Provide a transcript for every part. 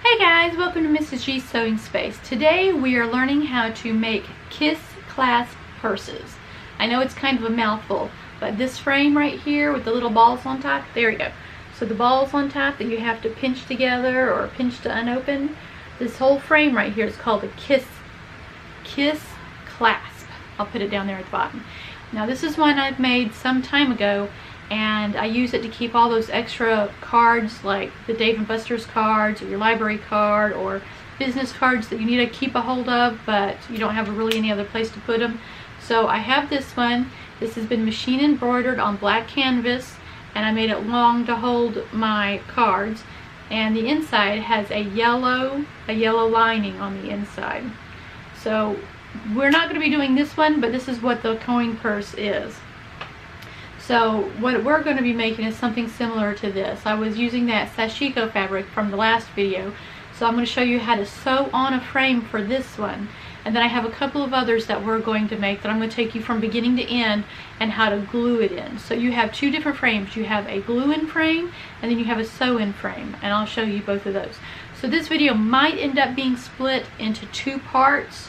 Hey guys, welcome to Mrs. G's Sewing Space. Today we are learning how to make kiss clasp purses. I know it's kind of a mouthful, but this frame right here with the little balls on top, there you go. So the balls on top that you have to pinch together or pinch to unopen, this whole frame right here is called a kiss clasp. I'll put it down there at the bottom. Now this is one I've made some time ago, and I use it to keep all those extra cards like the Dave & Buster's cards or your library card or business cards that you need to keep a hold of but you don't have really any other place to put them. So I have this one. This has been machine embroidered on black canvas, and I made it long to hold my cards, and the inside has a yellow lining on the inside. So we're not going to be doing this one, but this is what the coin purse is. So what we're going to be making is something similar to this. I was using that sashiko fabric from the last video, so I'm going to show you how to sew on a frame for this one. And then I have a couple of others that we're going to make that I'm going to take you from beginning to end and how to glue it in. So you have two different frames. You have a glue-in frame and then you have a sew-in frame, and I'll show you both of those. So this video might end up being split into two parts.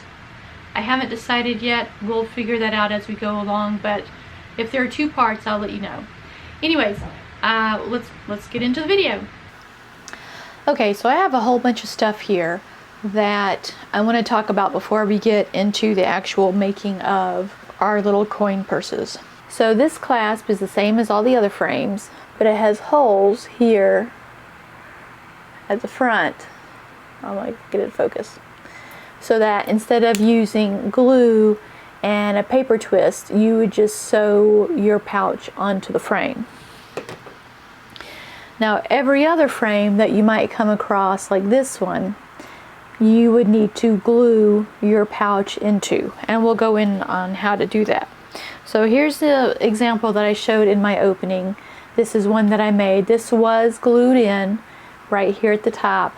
I haven't decided yet. We'll figure that out as we go along, but if there are two parts, I'll let you know. Anyways, let's get into the video. Okay, so I have a whole bunch of stuff here that I want to talk about before we get into the actual making of our little coin purses. So this clasp is the same as all the other frames, but it has holes here at the front. I'll get it in focus. So that instead of using glue and a paper twist, you would just sew your pouch onto the frame. Now every other frame that you might come across, like this one, you would need to glue your pouch into, and we'll go in on how to do that. So here's the example that I showed in my opening. This is one that I made. This was glued in right here at the top,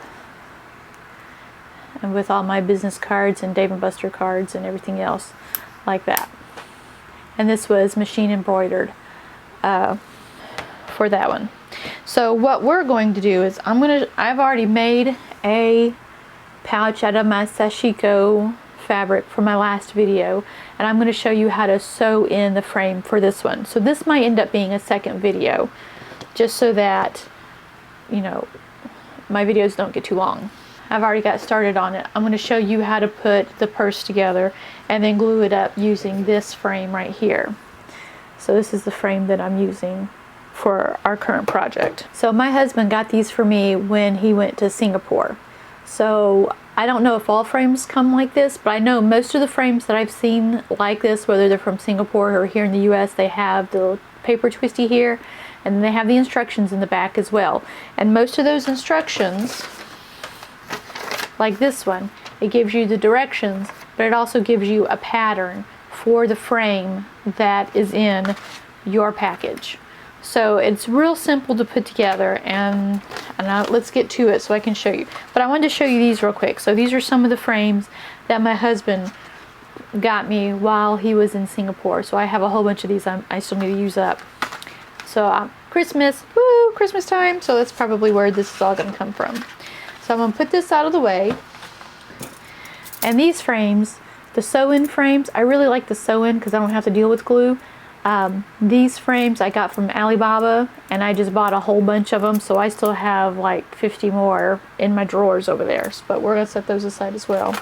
and with all my business cards and Dave & Buster cards and everything else like that. And this was machine embroidered for that one. So what we're going to do is I've already made a pouch out of my sashiko fabric from my last video, and I'm going to show you how to sew in the frame for this one. So this might end up being a second video, just so that, you know, my videos don't get too long. I've already got started on it. I'm going to show you how to put the purse together and then glue it up using this frame right here. So this is the frame that I'm using for our current project. So my husband got these for me when he went to Singapore. So I don't know if all frames come like this, but I know most of the frames that I've seen like this, whether they're from Singapore or here in the US, they have the paper twisty here, and they have the instructions in the back as well. And most of those instructions, like this one, it gives you the directions, but it also gives you a pattern for the frame that is in your package. So it's real simple to put together, and let's get to it so I can show you. But I wanted to show you these real quick. So these are some of the frames that my husband got me while he was in Singapore. So I have a whole bunch of these I still need to use up. So Christmas, woo, Christmas time. So that's probably where this is all going to come from. So I'm going to put this out of the way. And these frames, the sew-in frames, I really like the sew-in because I don't have to deal with glue. These frames I got from Alibaba, and I just bought a whole bunch of them, so I still have like 50 more in my drawers over there. But we're going to set those aside as well.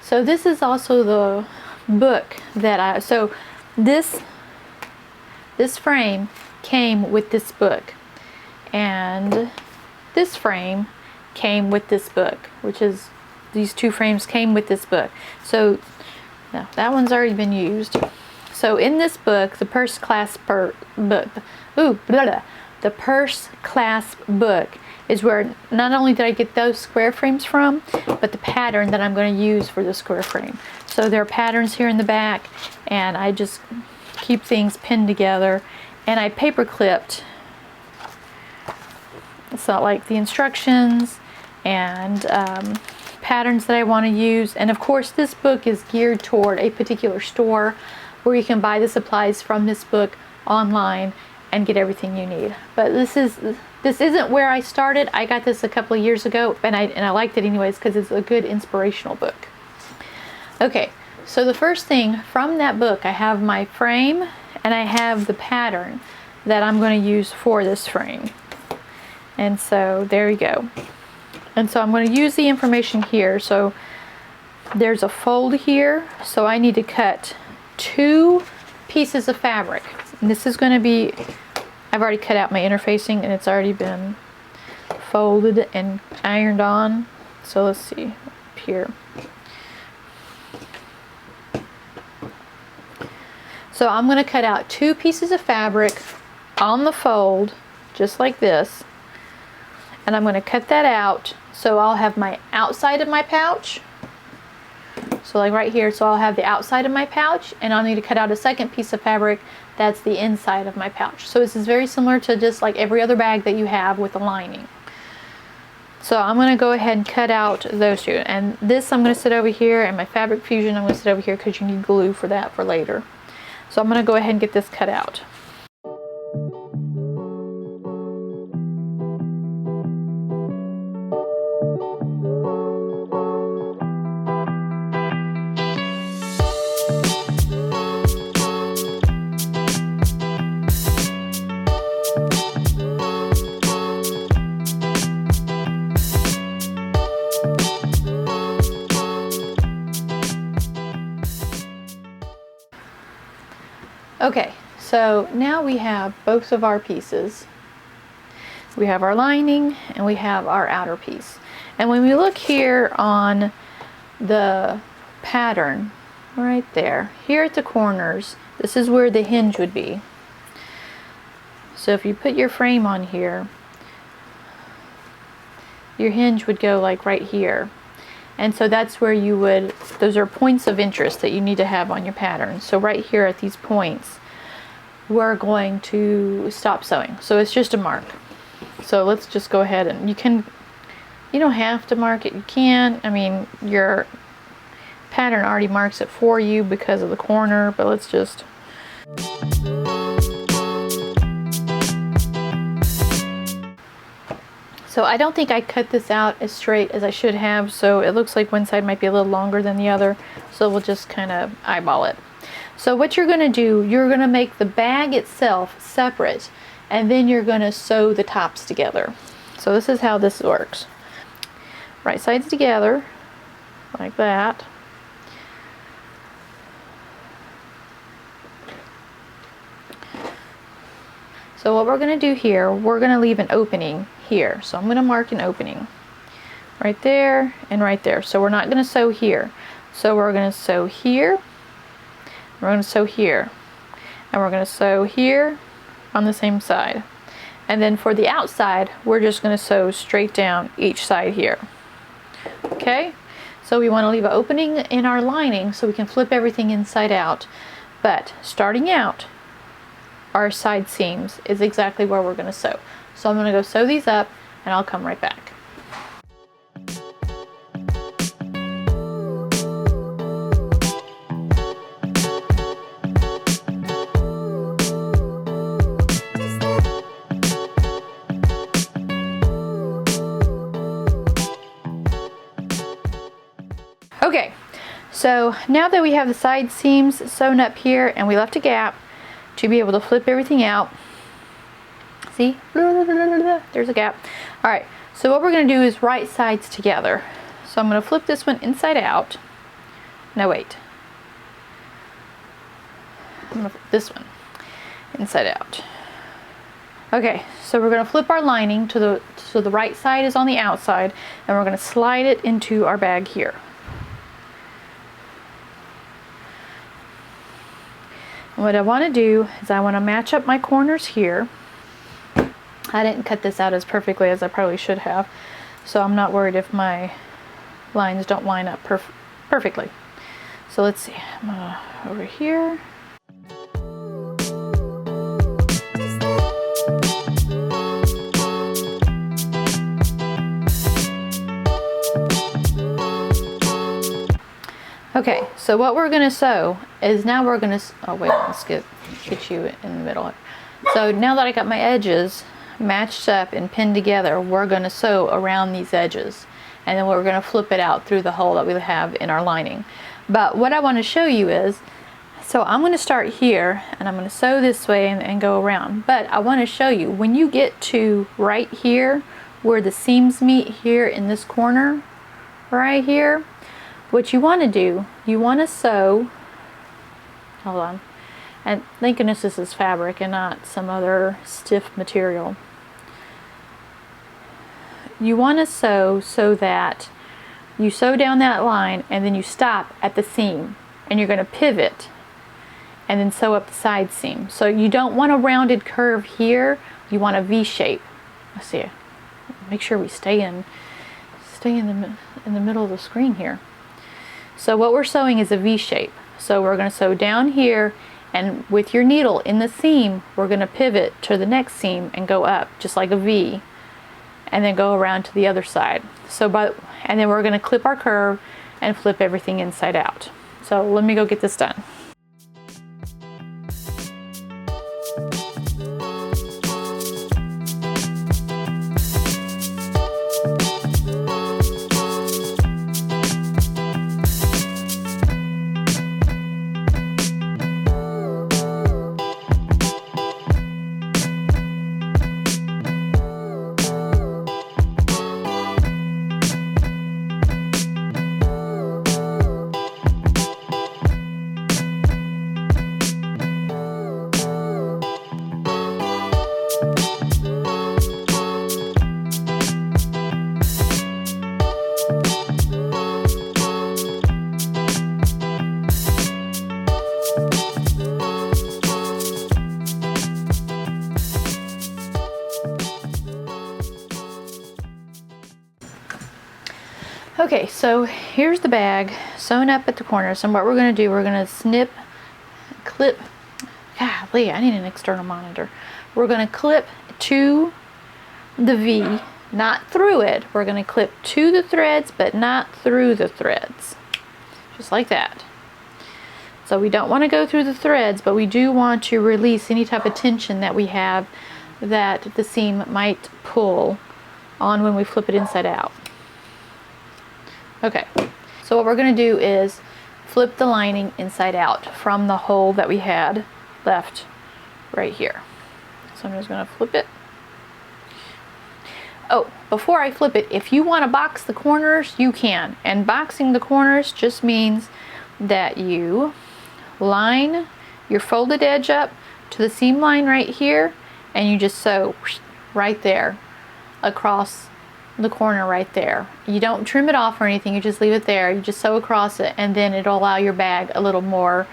So this is also the book that so this frame came with this book, and this frame came with this book, which is, these two frames came with this book. So now that one's already been used. So in this book, the purse clasp book is where not only did I get those square frames from, but the pattern that I'm going to use for the square frame. So there are patterns here in the back, and I just keep things pinned together, and I paper clipped. It's not like the instructions and patterns that I want to use. And of course this book is geared toward a particular store where you can buy the supplies from this book online and get everything you need. But this is This isn't where I started. I got this a couple of years ago, and I liked it anyways because it's a good inspirational book. Okay, so the first thing from that book, I have my frame and I have the pattern that I'm going to use for this frame. And so there you go. And so I'm going to use the information here. So there's a fold here, so I need to cut 2 pieces of fabric. And this is going to be, I've already cut out my interfacing and it's already been folded and ironed on. So let's see up here. So I'm going to cut out 2 pieces of fabric on the fold, just like this. And I'm going to cut that out, so I'll have my outside of my pouch. So like right here, so I'll have the outside of my pouch, and I'll need to cut out a second piece of fabric that's the inside of my pouch. So this is very similar to just like every other bag that you have with a lining. So I'm going to go ahead and cut out those 2. And this I'm going to sit over here, and my fabric fusion I'm going to sit over here because you need glue for that for later. So I'm going to go ahead and get this cut out. Okay, so now we have both of our pieces. We have our lining and we have our outer piece. And when we look here on the pattern, right there, here at the corners, this is where the hinge would be. So if you put your frame on here, your hinge would go like right here. And so that's where you would, those are points of interest that you need to have on your pattern. So right here at these points, we're going to stop sewing. So it's just a mark. So let's just go ahead and you don't have to mark it. You can. I mean, your pattern already marks it for you because of the corner, but let's just. So I don't think I cut this out as straight as I should have, so it looks like one side might be a little longer than the other, so we'll just kind of eyeball it. So what you're going to do, you're going to make the bag itself separate, and then you're going to sew the tops together. So this is how this works. Right sides together, like that. So what we're going to do here, we're going to leave an opening here. So I'm going to mark an opening right there and right there. So we're not going to sew here. So we're going to sew here, we're going to sew here, and we're going to sew here on the same side. And then for the outside, we're just going to sew straight down each side here. Okay? So we want to leave an opening in our lining so we can flip everything inside out. But starting out, our side seams is exactly where we're going to sew. So I'm going to go sew these up and I'll come right back. Okay, so now that we have the side seams sewn up here and we left a gap to be able to flip everything out. See? There's a gap. Alright, so what we're going to do is right sides together. So I'm going to flip this one inside out. No, wait. I'm going to flip this one inside out. Okay, so we're going to flip our lining to the right side is on the outside, and we're going to slide it into our bag here. What I want to do is I want to match up my corners here. I didn't cut this out as perfectly as I probably should have, so I'm not worried if my lines don't line up perfectly. So let's see, I'm over here. Okay, so what we're going to sew is now we're going to, oh wait, let's get you in the middle. So now that I got my edges, matched up and pinned together, we're going to sew around these edges, and then we're going to flip it out through the hole that we have in our lining. But what I want to show you is, so I'm going to start here and I'm going to sew this way and go around, but I want to show you when you get to right here where the seams meet here in this corner right here, what you want to do, you want to sew, hold on, and thank goodness this is fabric and not some other stiff material. You want to sew so that you sew down that line and then you stop at the seam and you're going to pivot and then sew up the side seam. So you don't want a rounded curve here, you want a V shape. Let's see, make sure we stay in the middle of the screen here. So what we're sewing is a V shape. So we're going to sew down here, and with your needle in the seam, we're going to pivot to the next seam and go up just like a V, and then go around to the other side. And then we're going to clip our curve and flip everything inside out. So let me go get this done. Okay, so here's the bag sewn up at the corners, and what we're going to do, we're going to clip, golly, I need an external monitor. We're going to clip to the V, not through it. We're going to clip to the threads, but not through the threads, just like that. So we don't want to go through the threads, but we do want to release any type of tension that we have that the seam might pull on when we flip it inside out. Okay, so what we're going to do is flip the lining inside out from the hole that we had left right here. So I'm just going to flip it. Oh, before I flip it, if you want to box the corners, you can. And boxing the corners just means that you line your folded edge up to the seam line right here, and you just sew right there across the corner right there. You don't trim it off or anything, you just leave it there. You just sew across it, and then it'll allow your bag a little more,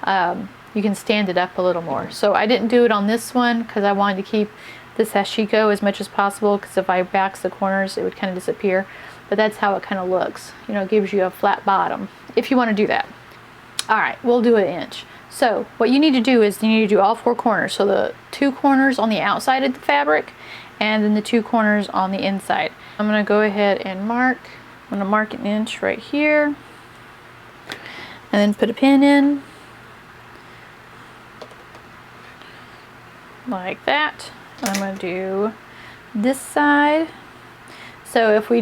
you can stand it up a little more. So I didn't do it on this one because I wanted to keep the sashiko as much as possible, because if I box the corners it would kind of disappear. But that's how it kind of looks. You know, it gives you a flat bottom if you want to do that. Alright, we'll do 1 inch. So what you need to do is you need to do all 4 corners. So the 2 corners on the outside of the fabric, and then the 2 corners on the inside. I'm going to go ahead and mark. I'm going to mark 1 inch right here, and then put a pin in like that. And I'm going to do this side. So if we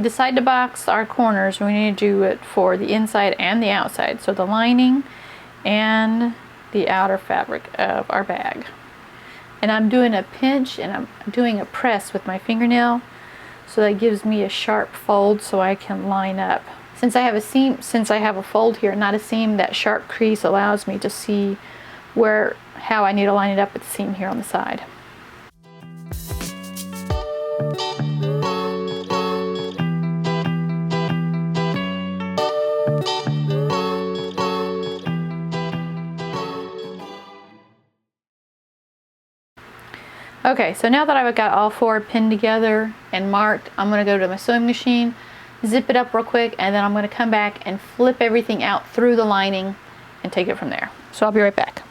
decide to box our corners, we need to do it for the inside and the outside. So the lining and the outer fabric of our bag. And I'm doing a pinch and I'm doing a press with my fingernail, so that gives me a sharp fold so I can line up. Since I have a fold here, not a seam, that sharp crease allows me to see how I need to line it up with the seam here on the side. Okay, so now that I've got all 4 pinned together and marked, I'm going to go to my sewing machine, zip it up real quick, and then I'm going to come back and flip everything out through the lining and take it from there. So I'll be right back.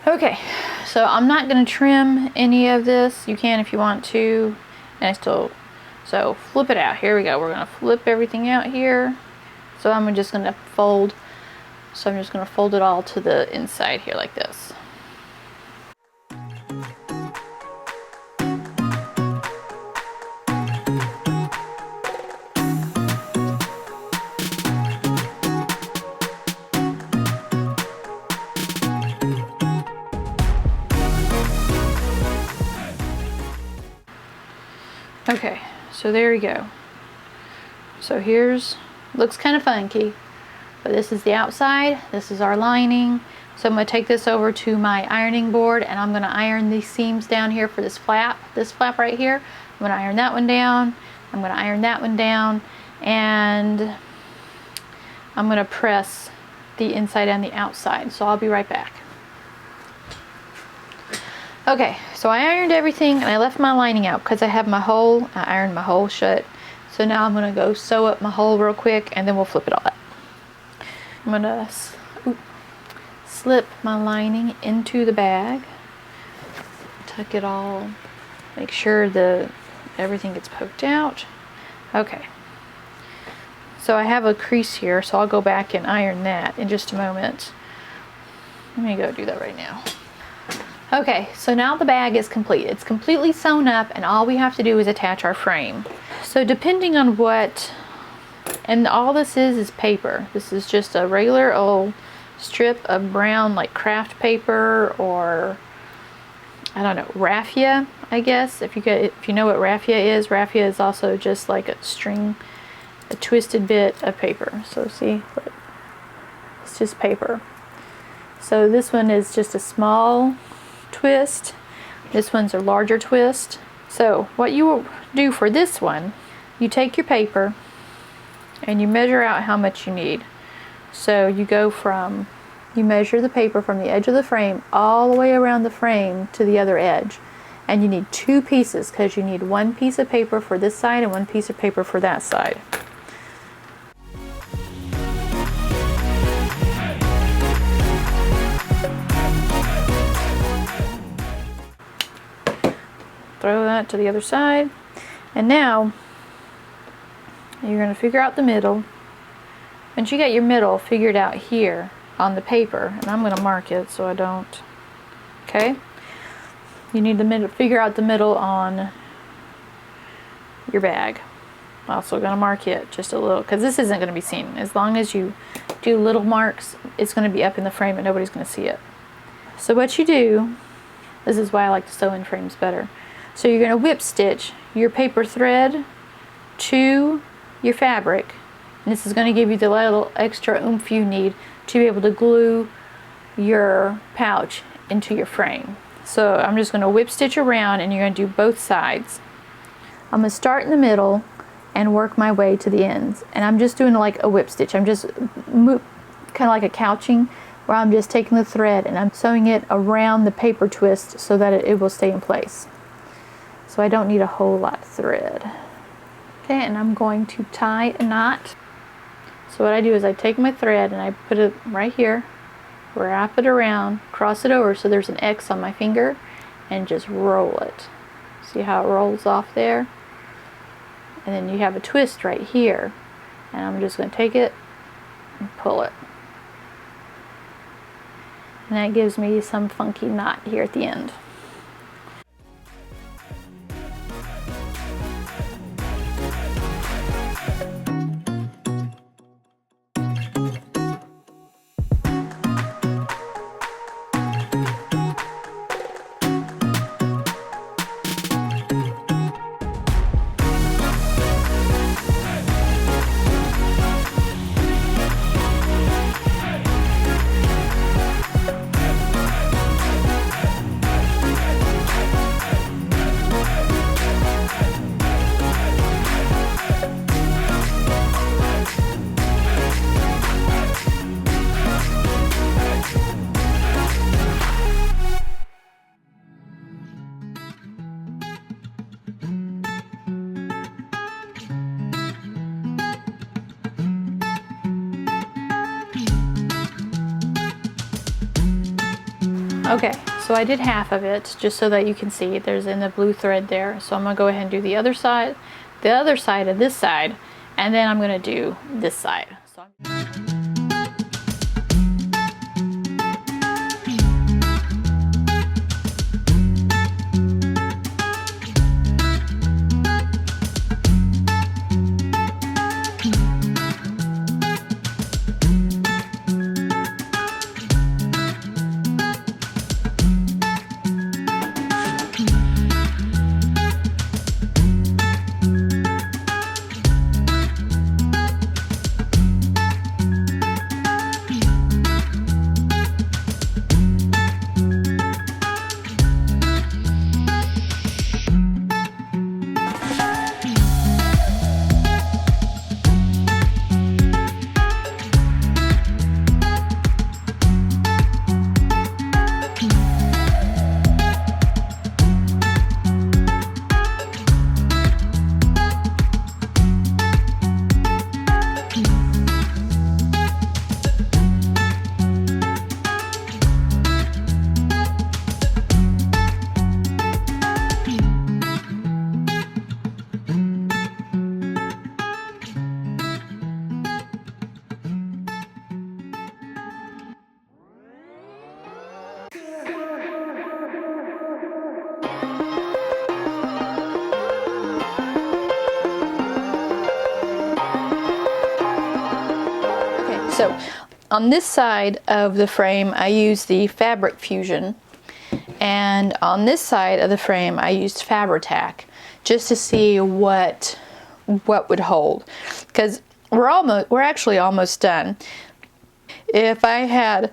Okay, so I'm not going to trim any of this. You can if you want to. And so flip it out. Here we go. We're going to flip everything out here. So I'm just going to fold. So I'm just going to fold it all to the inside here like this. Okay, so there we go. So looks kind of funky, but this is the outside, this is our lining. So I'm going to take this over to my ironing board and I'm going to iron these seams down here for this flap right here. I'm going to iron that one down, I'm going to iron that one down, and I'm going to press the inside and the outside. So I'll be right back. Okay, so I ironed everything and I left my lining out because I ironed my hole shut. So now I'm going to go sew up my hole real quick and then we'll flip it all up. I'm going to slip my lining into the bag, tuck it all, make sure everything gets poked out. Okay, so I have a crease here, so I'll go back and iron that in just a moment. Let me go do that right now. Okay, so now the bag is complete. It's completely sewn up and all we have to do is attach our frame. So depending on and all this is paper. This is just a regular old strip of brown like craft paper, or I don't know, raffia, I guess. If you know what raffia is also just like a twisted bit of paper. So see, look, it's just paper. So this one is just a small twist. This one's a larger twist. So what you will do for this one, you take your paper and you measure out how much you need. So you measure the paper from the edge of the frame all the way around the frame to the other edge. And you need 2 pieces because you need 1 piece of paper for this side and 1 piece of paper for that side. Throw that to the other side, and now you're going to figure out the middle. Once you get your middle figured out here on the paper, and I'm going to mark it so I don't, okay? You need to figure out the middle on your bag. I'm also going to mark it just a little, because this isn't going to be seen. As long as you do little marks, it's going to be up in the frame and nobody's going to see it. So what you do, this is why I like to sew in frames better. So you're going to whip stitch your paper thread to your fabric, and this is going to give you the little extra oomph you need to be able to glue your pouch into your frame. So I'm just going to whip stitch around and you're going to do both sides. I'm going to start in the middle and work my way to the ends, and I'm just doing like a whip stitch. I'm just kind of like a couching, where I'm just taking the thread and I'm sewing it around the paper twist so that it will stay in place. So I don't need a whole lot of thread. Okay, and I'm going to tie a knot. So what I do is I take my thread and I put it right here, wrap it around, cross it over so there's an X on my finger, and just roll it. See how it rolls off there? And then you have a twist right here, and I'm just going to take it and pull it. And that gives me some funky knot here at the end. Okay, so I did half of it just so that you can see there's in the blue thread there. So I'm gonna go ahead and do the other side of this side, and then I'm gonna do this side. So So on this side of the frame, I used the Fabric Fusion, and on this side of the frame, I used Fabri-Tac just to see what would hold, because we're actually almost done. If I had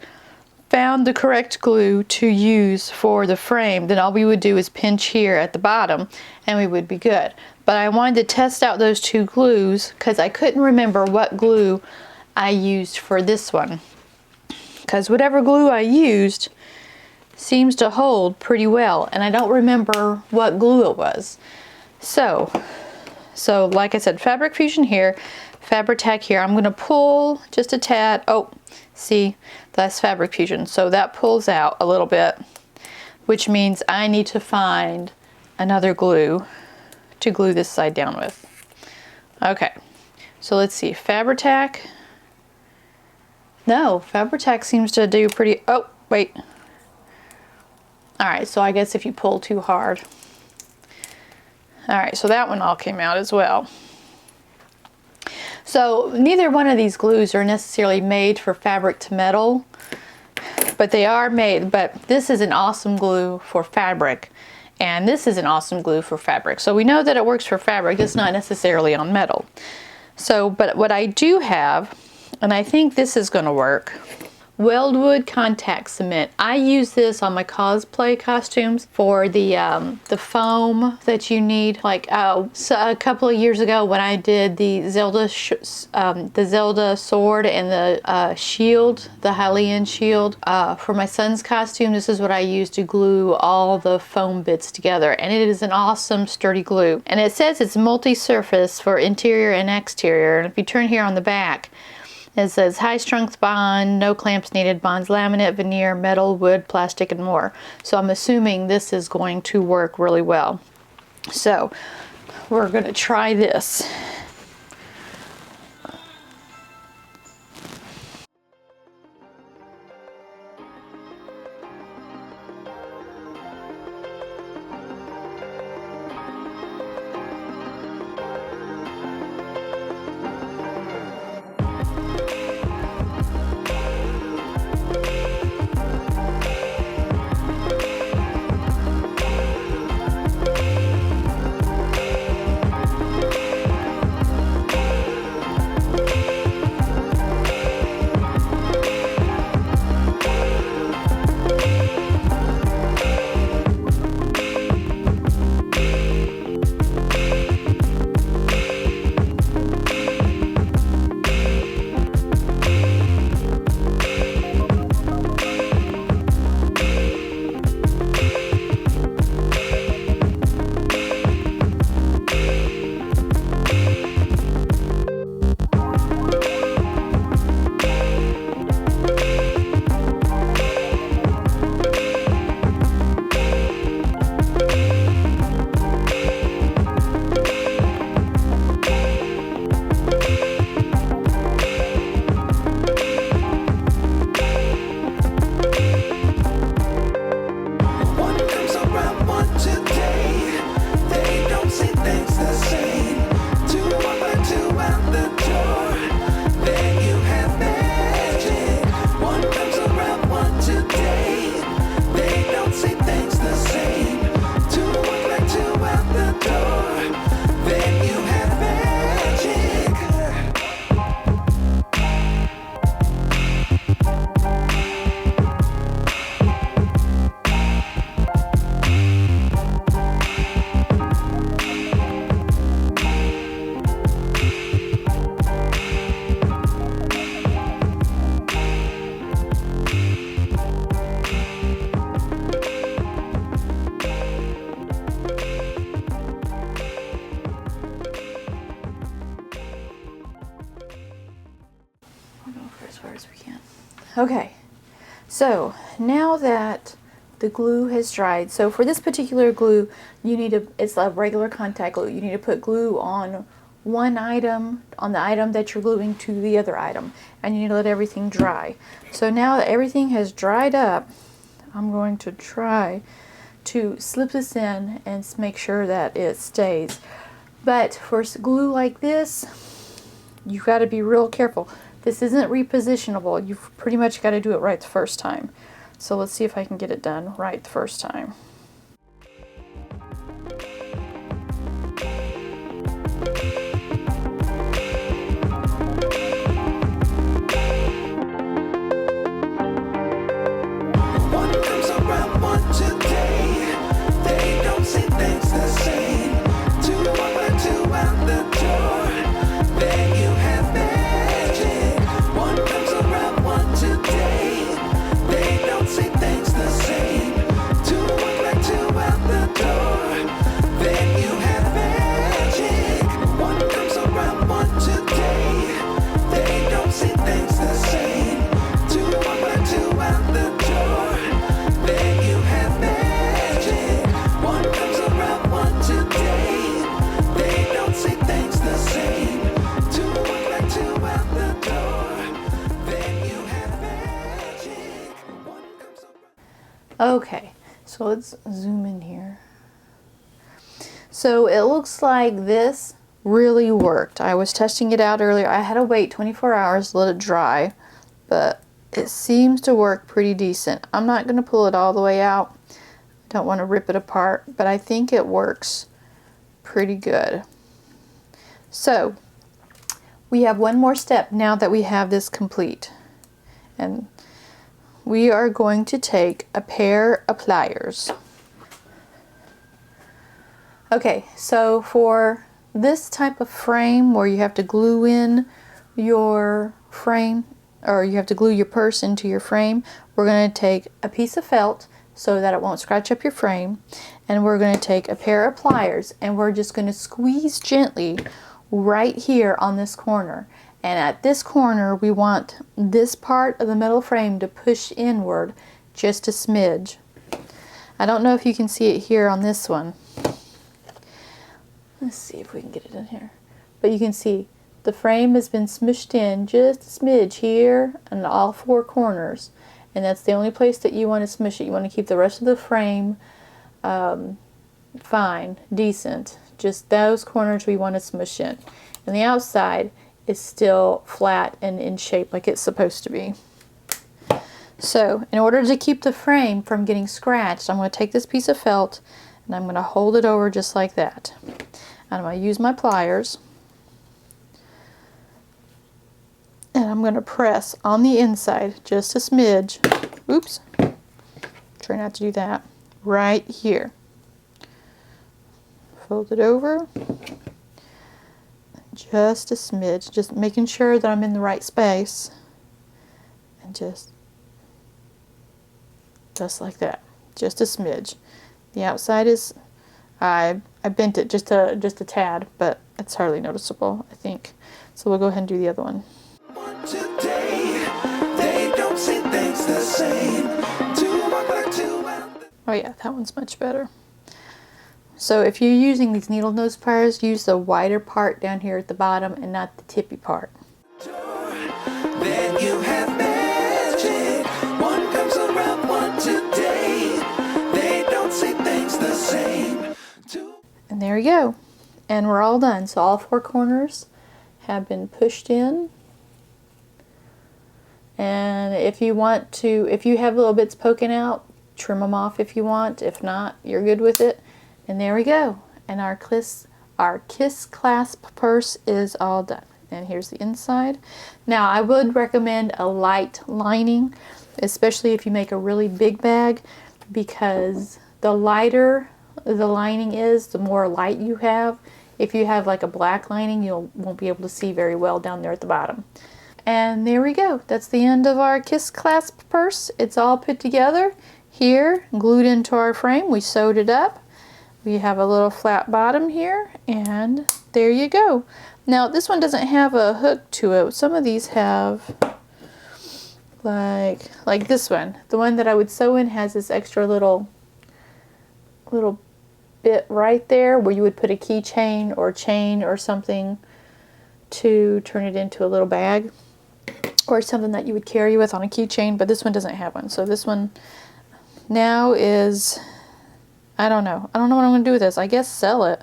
found the correct glue to use for the frame, then all we would do is pinch here at the bottom and we would be good. But I wanted to test out those two glues because I couldn't remember what glue I used for this one, because whatever glue I used seems to hold pretty well, and I don't remember what glue it was. So like I said, Fabric Fusion here, Fabri-Tac here. I'm going to pull just a tad. Oh, see, that's Fabric Fusion, so that pulls out a little bit, which means I need to find another glue to glue this side down with. Okay, so let's see, Fabri-Tac. No, Fabri-Tac seems to do pretty, oh, wait. All right, so I guess if you pull too hard. All right, so that one all came out as well. So neither one of these glues are necessarily made for fabric to metal, but they are made, but this is an awesome glue for fabric, and this is an awesome glue for fabric. So we know that it works for fabric, it's not necessarily on metal. So, but what I do have, and I think this is going to work, Weldwood contact cement. I use this on my cosplay costumes for the foam that you need. Like so a couple of years ago when I did the Zelda sword and the shield, the Hylian shield, for my son's costume, this is what I used to glue all the foam bits together, and it is an awesome sturdy glue. And it says it's multi-surface for interior and exterior, and if you turn here on the back, it says high strength bond, no clamps needed, bonds laminate, veneer, metal, wood, plastic, and more. So I'm assuming this is going to work really well. So we're going to try this. Okay, so now that the glue has dried, so for this particular glue, it's a regular contact glue. You need to put glue on one item, on the item that you're gluing to the other item, and you need to let everything dry. So now that everything has dried up, I'm going to try to slip this in and make sure that it stays. But for glue like this, you've got to be real careful. This isn't repositionable. You've pretty much got to do it right the first time. So let's see if I can get it done right the first time. Okay, so let's zoom in here. So it looks like this really worked. I was testing it out earlier. I had to wait 24 hours to let it dry, but it seems to work pretty decent. I'm not going to pull it all the way out. Don't want to rip it apart, but I think it works pretty good. So we have one more step now that we have this complete, and we are going to take a pair of pliers. Okay, so for this type of frame where you have to glue in your frame, or you have to glue your purse into your frame, we're going to take a piece of felt so that it won't scratch up your frame, and we're going to take a pair of pliers, and we're just going to squeeze gently right here on this corner. And at this corner, we want this part of the metal frame to push inward just a smidge. I don't know if you can see it here on this one. Let's see if we can get it in here. But you can see the frame has been smushed in just a smidge here and all four corners. And that's the only place that you want to smush it. You want to keep the rest of the frame fine, decent. Just those corners we want to smush in. And the outside is still flat and in shape like it's supposed to be. So in order to keep the frame from getting scratched, I'm going to take this piece of felt and I'm going to hold it over just like that. And I'm going to use my pliers and I'm going to press on the inside just a smidge. Oops, try not to do that. Right here. Fold it over. Just a smidge, just making sure that I'm in the right space, and just like that, just a smidge. The outside is, I bent it just a tad, but it's hardly noticeable, I think. So we'll go ahead and do the other one. Oh yeah, that one's much better. So if you're using these needle nose pliers, use the wider part down here at the bottom and not the tippy part. Then you have magic. One comes around one today. They don't see things the same. And there you go. And we're all done. So all four corners have been pushed in. And if you want to, if you have little bits poking out, trim them off if you want. If not, you're good with it. And there we go. And our Kiss Clasp purse is all done. And here's the inside. Now I would recommend a light lining, especially if you make a really big bag, because the lighter the lining is, the more light you have. If you have like a black lining, you won't be able to see very well down there at the bottom. And there we go. That's the end of our Kiss Clasp purse. It's all put together here, glued into our frame. We sewed it up. We have a little flat bottom here, and there you go. Now this one doesn't have a hook to it. Some of these have like this one. The one that I would sew in has this extra little bit right there where you would put a keychain or chain or something to turn it into a little bag, or something that you would carry with on a keychain, but this one doesn't have one. So this one now is, I don't know what I'm going to do with this. I guess sell it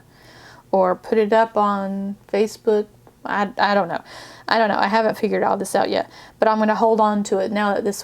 or put it up on Facebook. I don't know. I haven't figured all this out yet, but I'm going to hold on to it now that this one